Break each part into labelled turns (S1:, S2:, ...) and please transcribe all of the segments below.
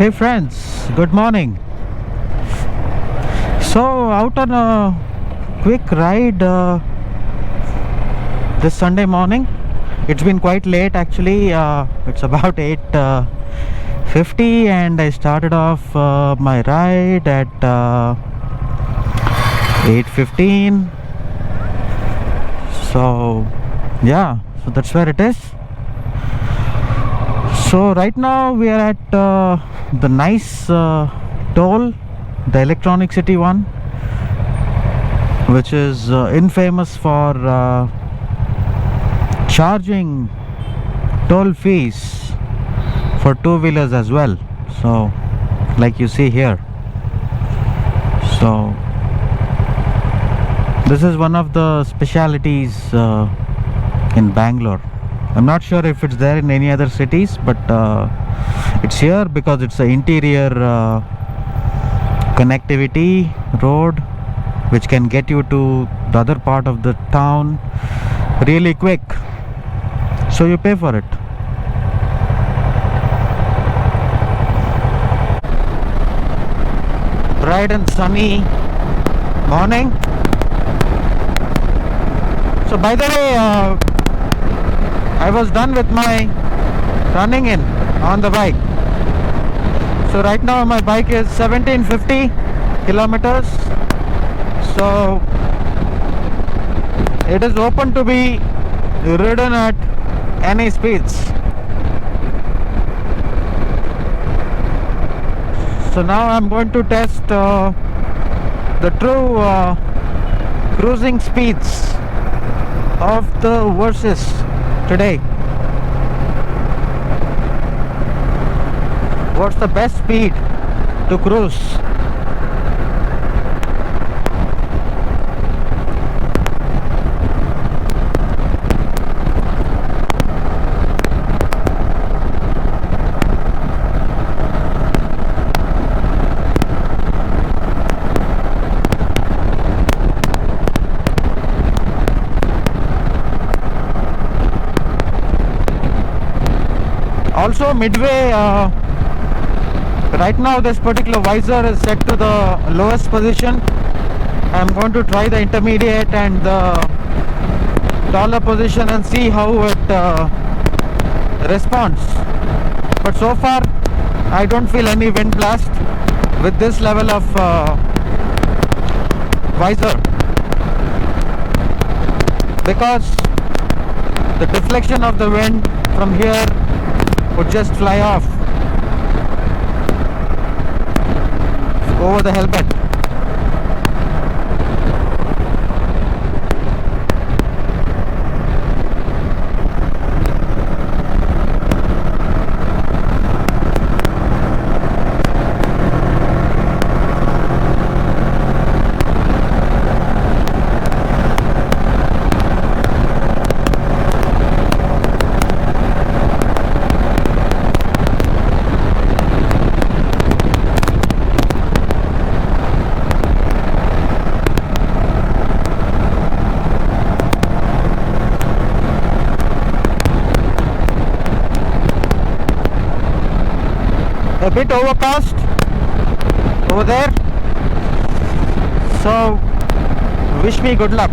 S1: Hey friends, good morning. So out on a quick ride this Sunday morning. It's been quite late actually. It's about 8:50 and I started off my ride at 8:15. So yeah, so that's where it is. So right now we are at the nice toll, the Electronic City one, which is infamous for charging toll fees for two-wheelers as well. So like you see here, so this is one of the specialities in Bangalore. I'm not sure if it's there in any other cities, but it's here because it's an interior connectivity road which can get you to the other part of the town really quick, so you pay for it. Bright and sunny morning. So by the way, I was done with my running in on the bike. So right now my bike is 1750 kilometers. So it is open to be ridden at any speeds. So now I'm going to test the true cruising speeds of the Versys today. What's the best speed to cruise? Also midway, right now this particular visor is set to the lowest position. I'm going to try the intermediate and the taller position and see how it responds. But so far I don't feel any wind blast with this level of visor, because the deflection of the wind from here would just fly off over the helmet. A bit overcast over there, so wish me good luck.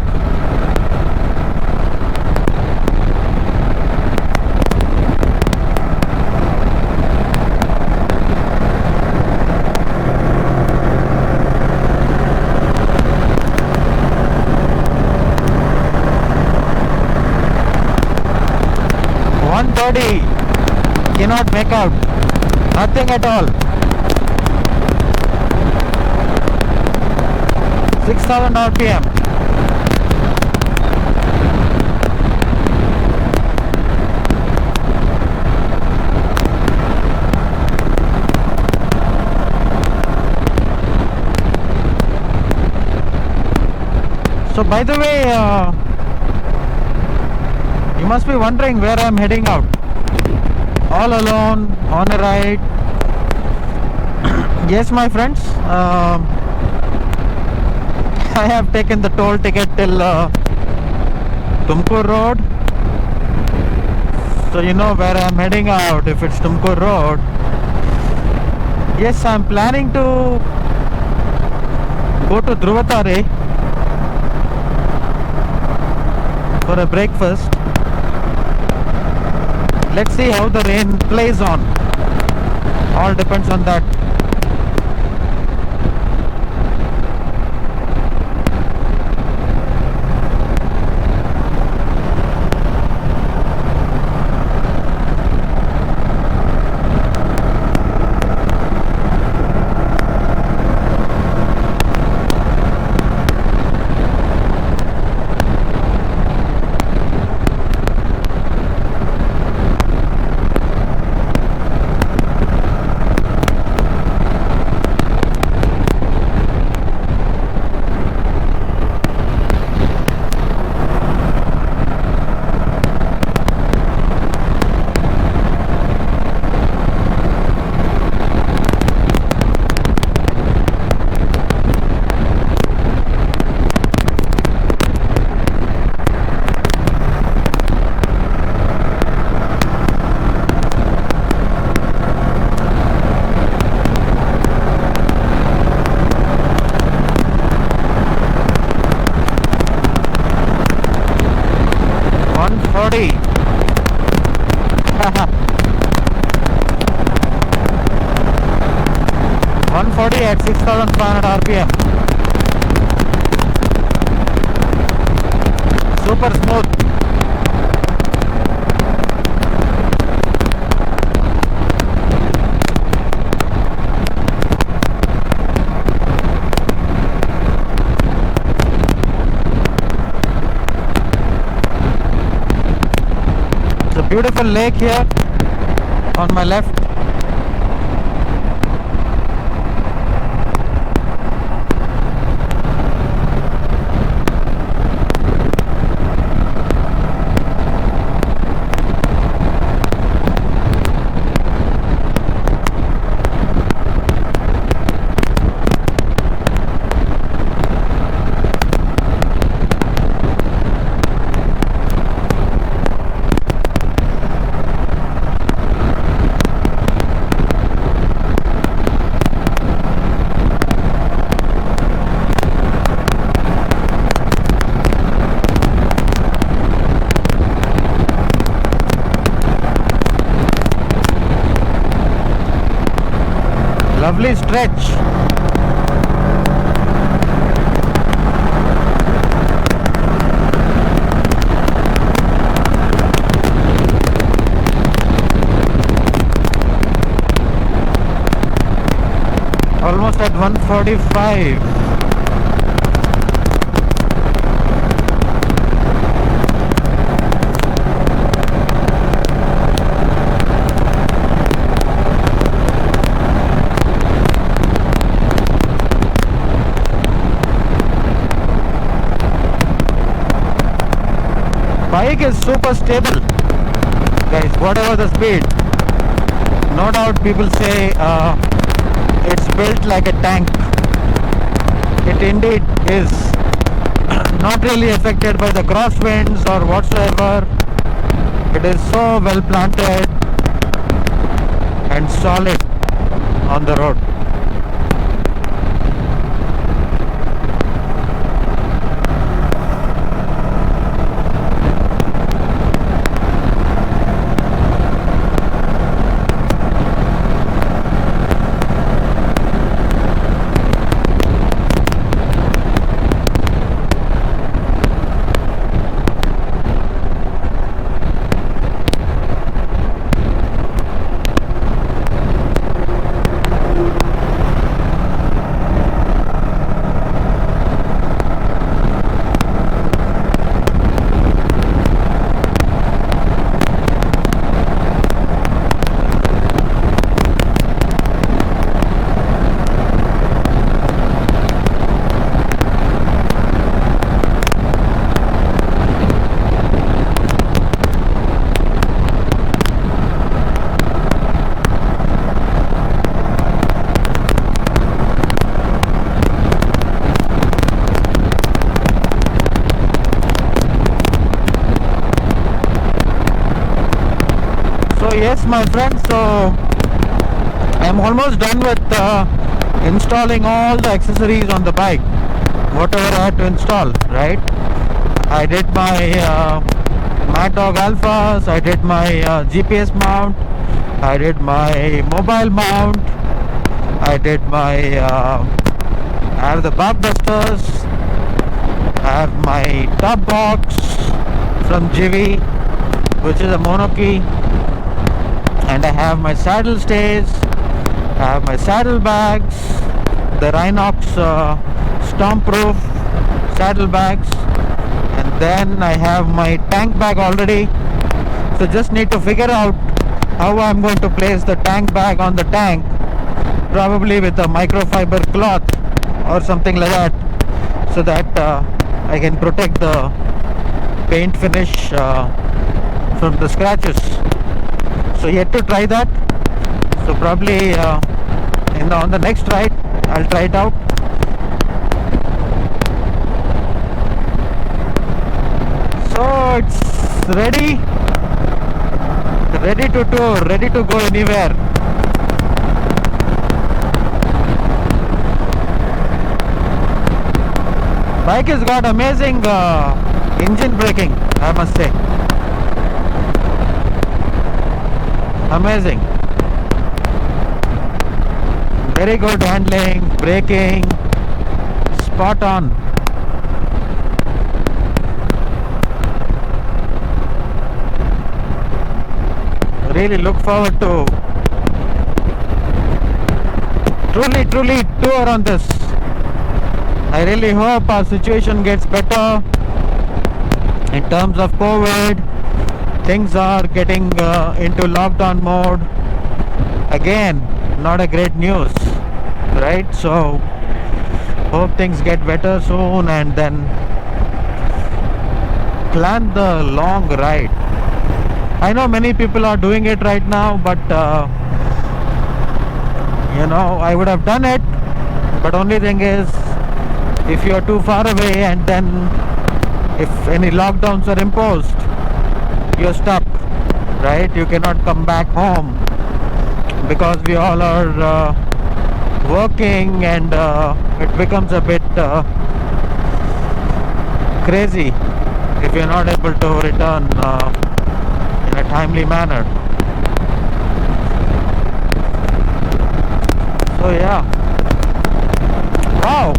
S1: .130 cannot make out. Nothing at all. 6,000 RPM. So by the way, you must be wondering where I'm heading out. All alone on a ride. Yes, my friends, I have taken the toll ticket till Tumkur Road. So you know where I'm heading out. If it's Tumkur Road, Yes, I'm planning to go to Dhruvatare for a breakfast. Let's see how the rain plays on. All depends on that. Forty. 140 at 6,500 RPM. Super smooth. It's a beautiful lake here on my left. Lovely stretch. Almost at 145. Bike is super stable, guys, whatever the speed. No doubt people say it's built like a tank. It indeed is. Not really affected by the crosswinds or whatsoever. It is so well planted and solid on the road. Yes, my friends, so I'm almost done with installing all the accessories on the bike, whatever I had to install, right? I did my Mad Dog Alphas, I did my GPS mount, I did my mobile mount, I did my I have the Barkbusters, I have my top box from Jivi, which is a monokey, and I have my saddle stays, I have my saddle bags, the Rhinox Stormproof saddle bags, and then I have my tank bag already. So just need to figure out how I'm going to place the tank bag on the tank, probably with a microfiber cloth or something like that, so that I can protect the paint finish from the scratches. So yet to try that. So probably on the next ride I'll try it out. So it's ready to tour, ready to go anywhere. Bike has got amazing engine braking, I must say. Amazing. Very good handling, braking, spot on. Really look forward to truly tour on this. I really hope our situation gets better in terms of COVID. Things are getting into lockdown mode again. Not a great news, right? So hope things get better soon, and then plan the long ride. I know many people are doing it right now, but I would have done it, but only thing is, if you are too far away and then if any lockdowns are imposed, you're stuck, right? You cannot come back home because we all are working, and it becomes a bit crazy if you're not able to return in a timely manner. So yeah, wow,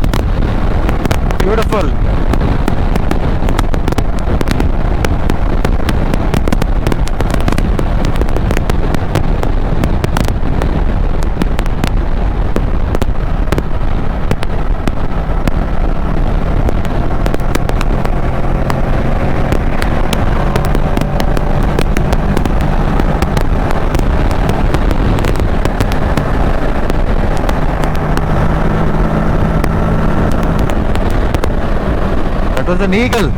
S1: beautiful. It was an eagle.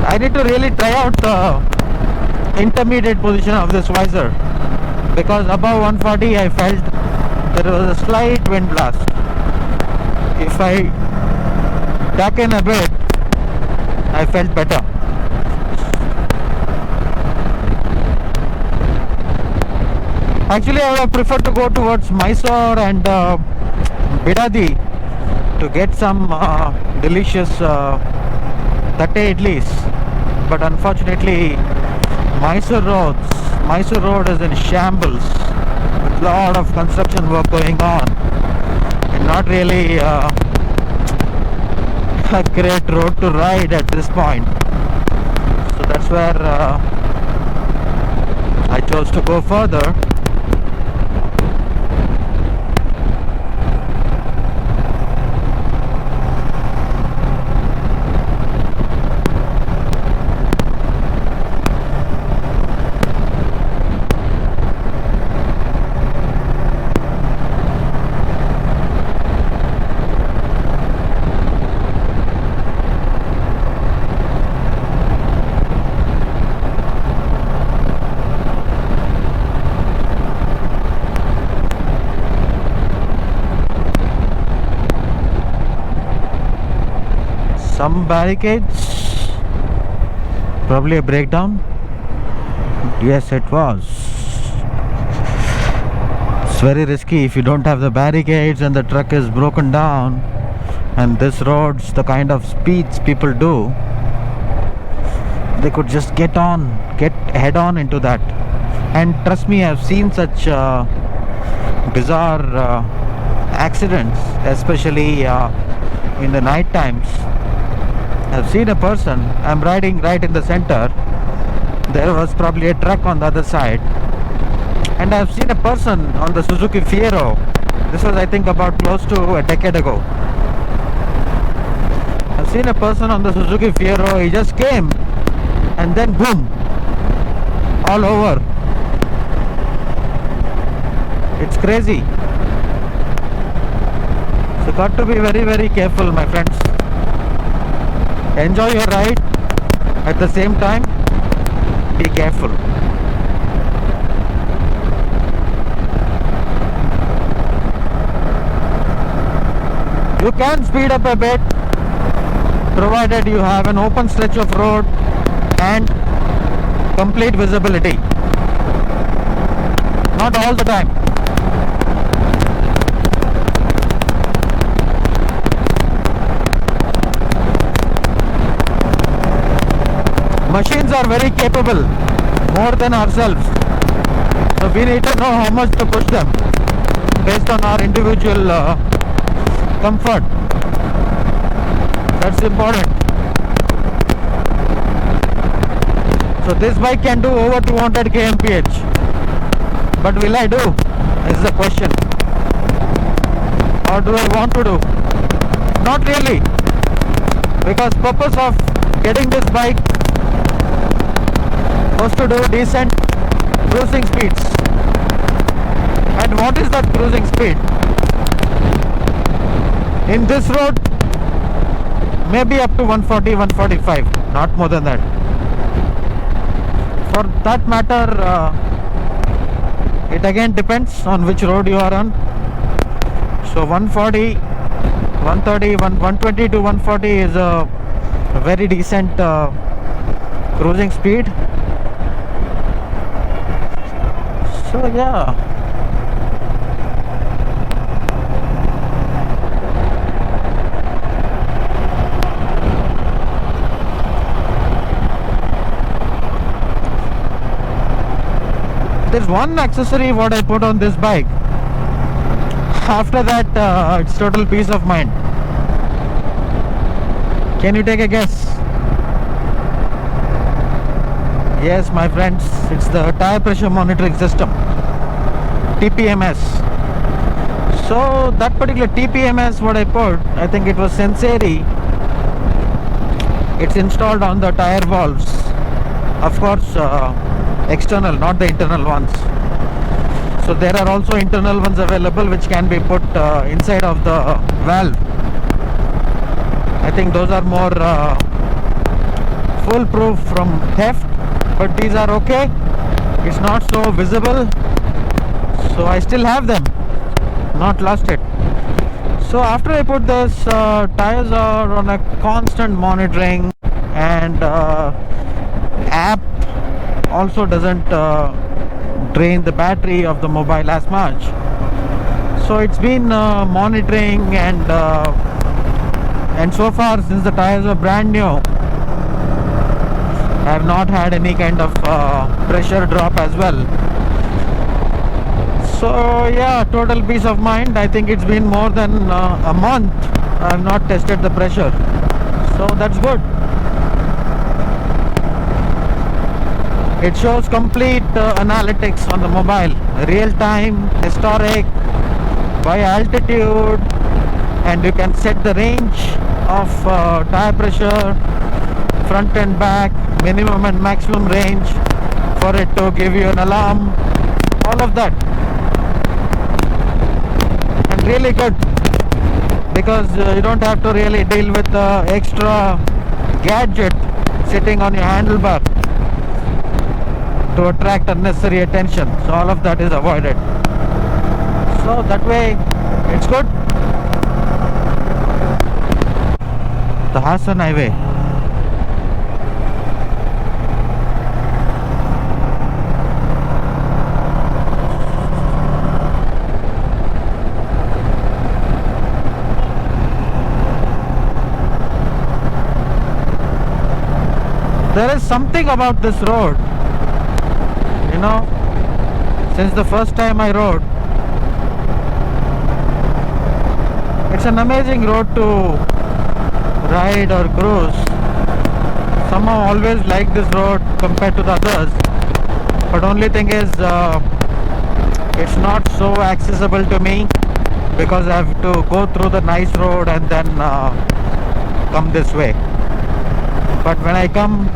S1: I need to really try out the intermediate position of this visor, because above 140 I felt there was a slight wind blast. If I duck in a bit, I felt better. Actually, I would have preferred to go towards Mysore and Bidadi to get some delicious tatte idlis, but unfortunately Mysore Road is in shambles with a lot of construction work going on, and not really a great road to ride at this point. So that's where I chose to go further. some barricades, probably a breakdown. Yes, it was. It's very risky if you don't have the barricades and the truck is broken down. And this road's the kind of speeds people do, they could just get head on into that. And trust me, I've seen such bizarre accidents, especially in the night times. I've seen a person, I'm riding right in the center, there was probably a truck on the other side, and I've seen a person on the Suzuki Fiero. This was, I think, about close to a decade ago. I've seen a person on the Suzuki Fiero, he just came and then boom, all over. It's crazy. So got to be very, very careful, my friends. Enjoy your ride, at the same time be careful. You can speed up a bit provided you have an open stretch of road and complete visibility. Not all the time. Machines are very capable, more than ourselves. So we need to know how much to push them based on our individual comfort. That's important. So this bike can do over 200 kmph. But will I do? Is the question. Or do I want to do? Not really. Because purpose of getting this bike was to do decent cruising speeds. And what is that cruising speed? In this road, maybe up to 140, 145, not more than that. For that matter, it again depends on which road you are on. So 140, 130, 120 to 140 is a very decent cruising speed. So yeah. There's one accessory what I put on this bike. After that, it's total peace of mind. Can you take a guess? Yes, my friends, it's the tire pressure monitoring system, TPMS. So that particular TPMS what I put, I think it was Senseri. It's installed on the tire valves. Of course, external, not the internal ones. So there are also internal ones available which can be put inside of the valve. I think those are more foolproof from theft, but these are okay. It's not so visible, so I still have them, not lost it. So after I put this, tires are on a constant monitoring, and app also doesn't drain the battery of the mobile as much. So it's been monitoring, and so far, since the tires are brand new, I have not had any kind of pressure drop as well. So yeah, total peace of mind. I think it's been more than a month I have not tested the pressure, so that's good. It shows complete analytics on the mobile, real time, historic, by altitude, and you can set the range of tire pressure, front and back, minimum and maximum range, for it to give you an alarm, all of that. And really good, because you don't have to really deal with the extra gadget sitting on your handlebar to attract unnecessary attention. So all of that is avoided. So that way it's good. The Hassan Highway. There is something about this road, you know, since the first time I rode. It's an amazing road to ride or cruise. Somehow always like this road compared to the others. But only thing is, it's not so accessible to me because I have to go through the nice road and then come this way. But when I come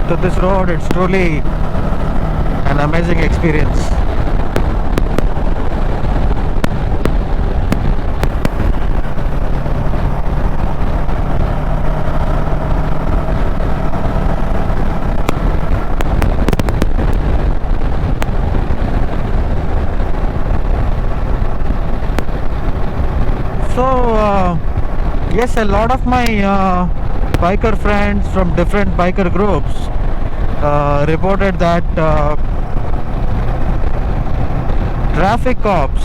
S1: to this road, it's truly an amazing experience. So yes, a lot of my biker friends from different biker groups reported that traffic cops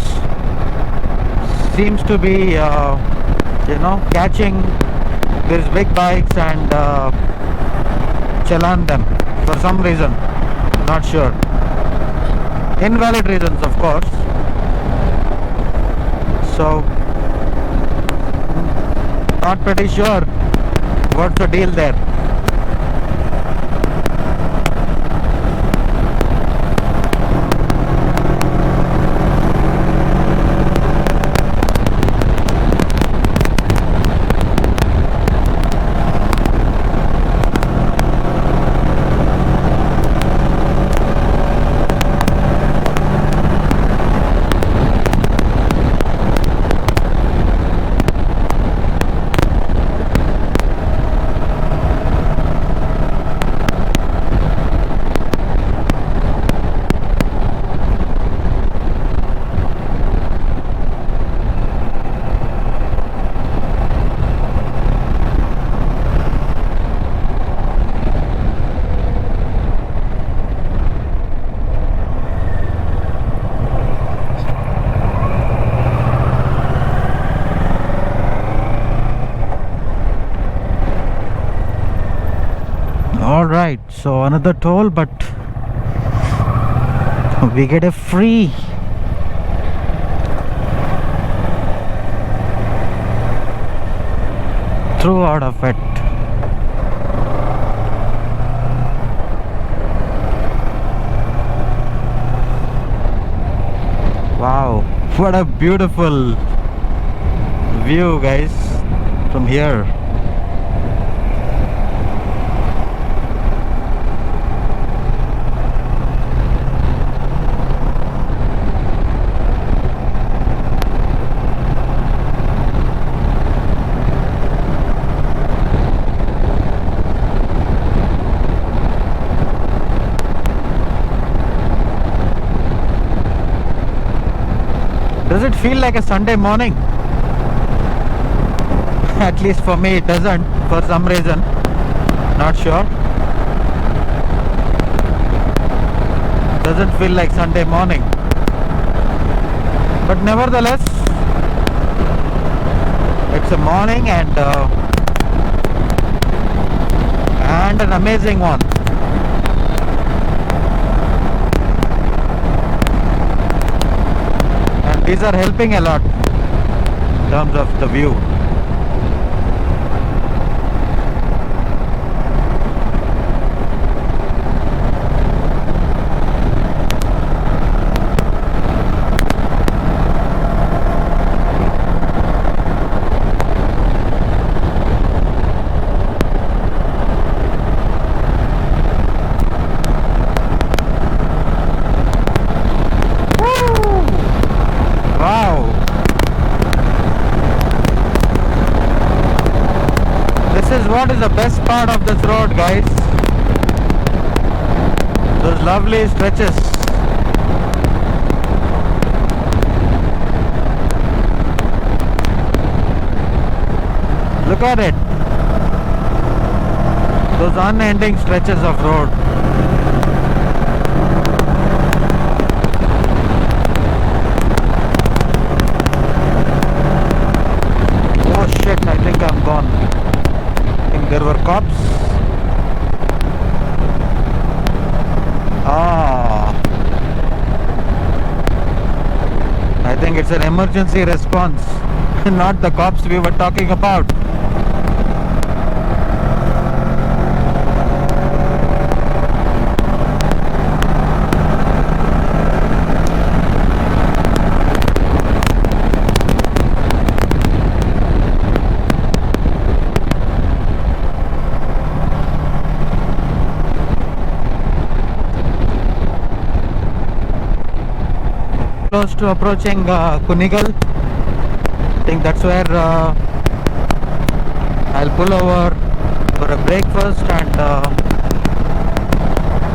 S1: seems to be catching these big bikes and challan them for some reason, not sure, invalid reasons of course. So not pretty sure what's the deal there. Alright, so another toll, but we get a free through out of it. Wow, what a beautiful view, guys, from here. Does it feel like a Sunday morning? At least for me it doesn't, for some reason. Not sure. Doesn't feel like Sunday morning. But nevertheless, it's a morning and an amazing one. These are helping a lot in terms of the view. What is the best part of this road, guys? Those lovely stretches. Look at it. those unending stretches of road. Oh shit, I think I'm gone. I think there were cops. I think it's an emergency response, not the cops we were talking about. Close to approaching Kunigal. I think that's where I'll pull over for a breakfast and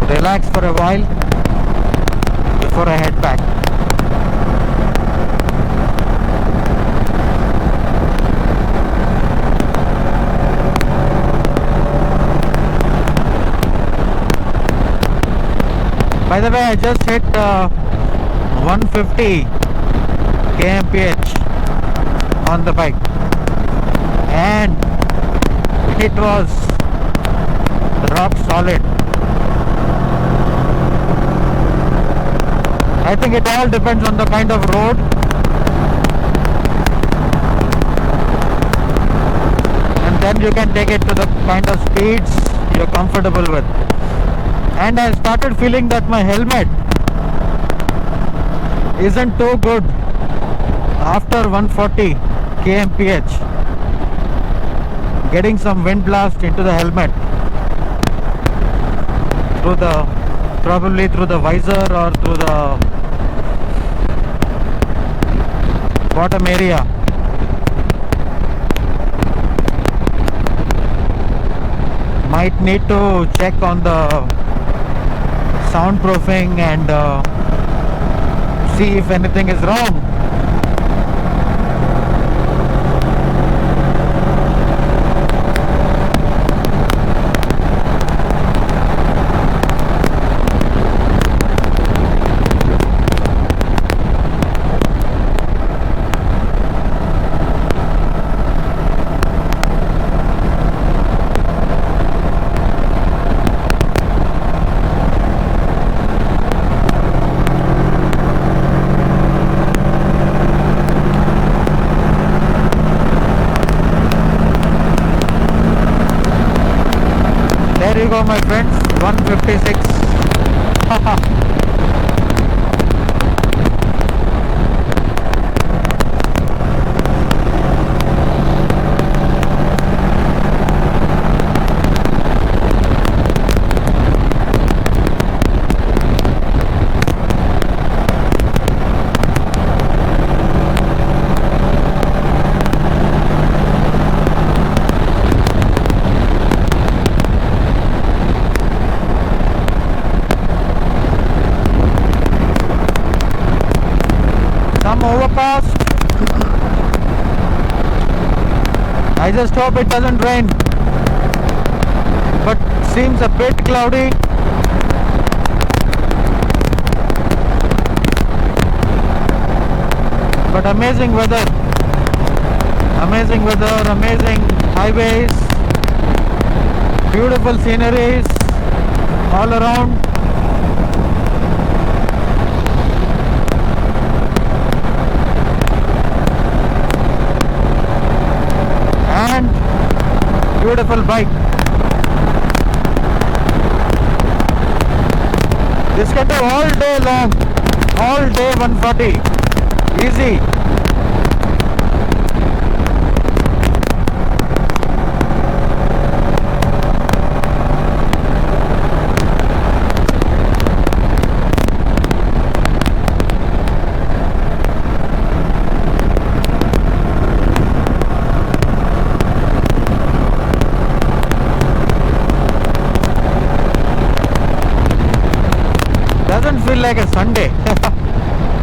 S1: relax for a while before I head back. By the way, I just hit 150 kmph on the bike, and it was rock solid. I think it all depends on the kind of road. And then you can take it to the kind of speeds you're comfortable with. And I started feeling that my helmet isn't too good after 140 kmph. Getting some wind blast into the helmet through the, probably through the visor or through the bottom area. Might need to check on the soundproofing and see if anything is wrong. There you go, my friends, 156. Some overcast. I just hope it doesn't rain, but seems a bit cloudy. But amazing weather, amazing highways, beautiful sceneries all around. Beautiful bike. This can do all day long, all day 140, easy. Doesn't feel like a Sunday.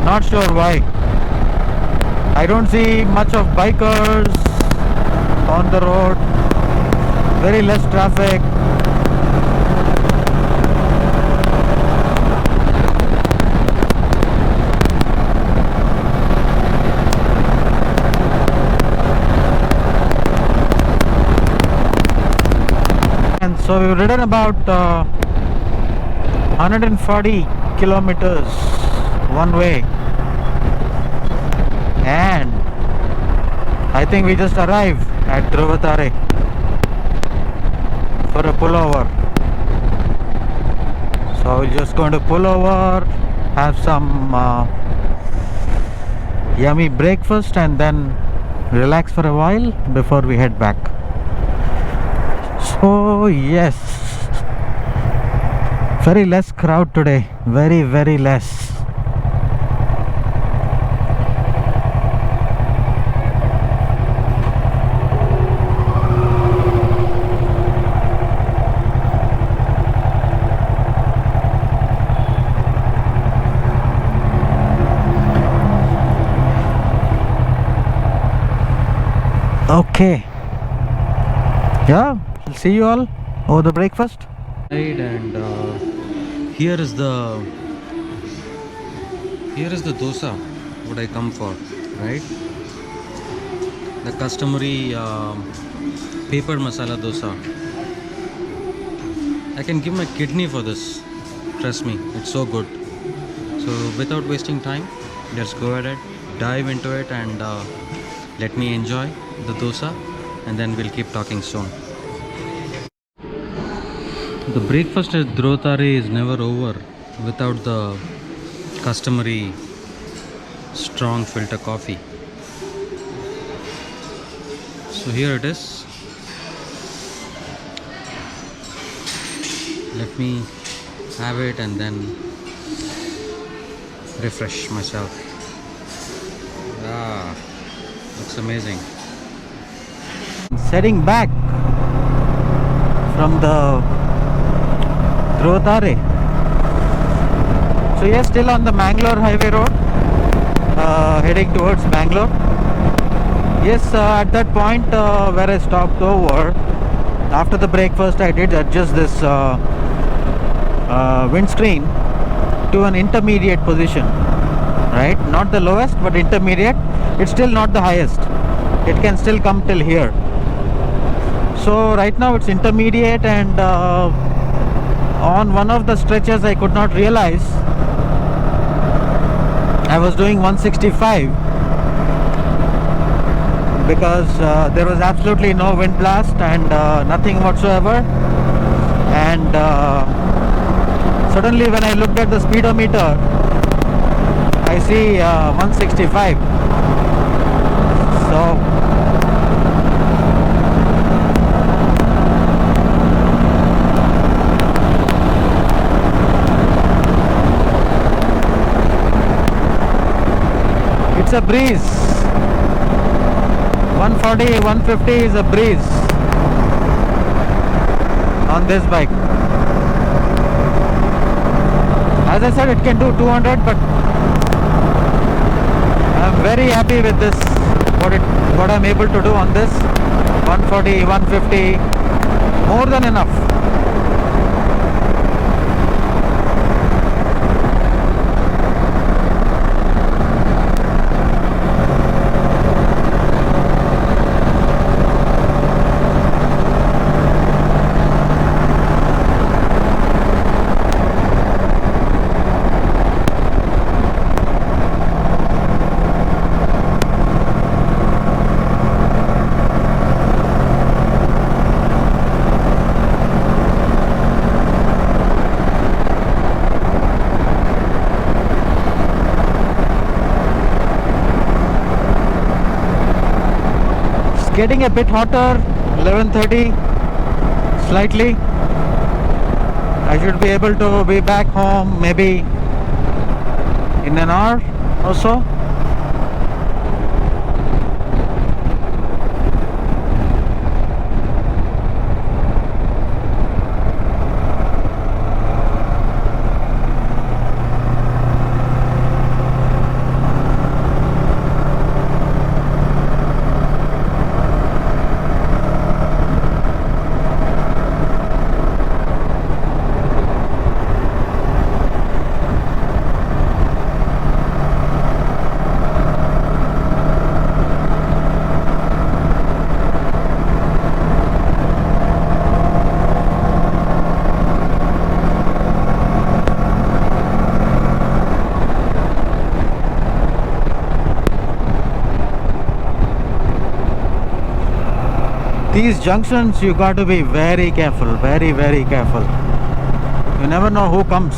S1: Not sure why. I don't see much of bikers on the road. Very less traffic. So we've ridden about 140 kilometers one way, and I think we just arrived at Dhruvatare for a pullover. So we're just going to pull over, have some yummy breakfast, and then relax for a while before we head back. So yes, very less crowd today, very less. Okay, yeah, I'll see you all over the breakfast. Right, and here is the dosa what I come for, right? The customary paper masala dosa. I can give my kidney for this, trust me, it's so good. So without wasting time, let's go ahead, dive into it, and let me enjoy the dosa, and then we'll keep talking soon. The breakfast at Dhruvatare is never over without the customary strong filter coffee. So here it is. Let me have it and then refresh myself. Ah, looks amazing. Heading back from the Dhruvatare. So yes, still on the Mangalore highway road, heading towards Bangalore. Yes, at that point where I stopped over, after the breakfast I did adjust this windscreen to an intermediate position, right? Not the lowest, but intermediate. It's still not the highest. It can still come till here. So right now it's intermediate, and on one of the stretches I could not realize I was doing 165 because there was absolutely no wind blast and nothing whatsoever, and suddenly when I looked at the speedometer I see 165. So it's a breeze. 140, 150 is a breeze on this bike. As I said, it can do 200, but I'm very happy with this, what I'm able to do on this. 140, 150, more than enough. Getting a bit hotter, 11:30 slightly. I should be able to be back home maybe in an hour or so. these junctions you got to be very careful, very careful. You never know who comes.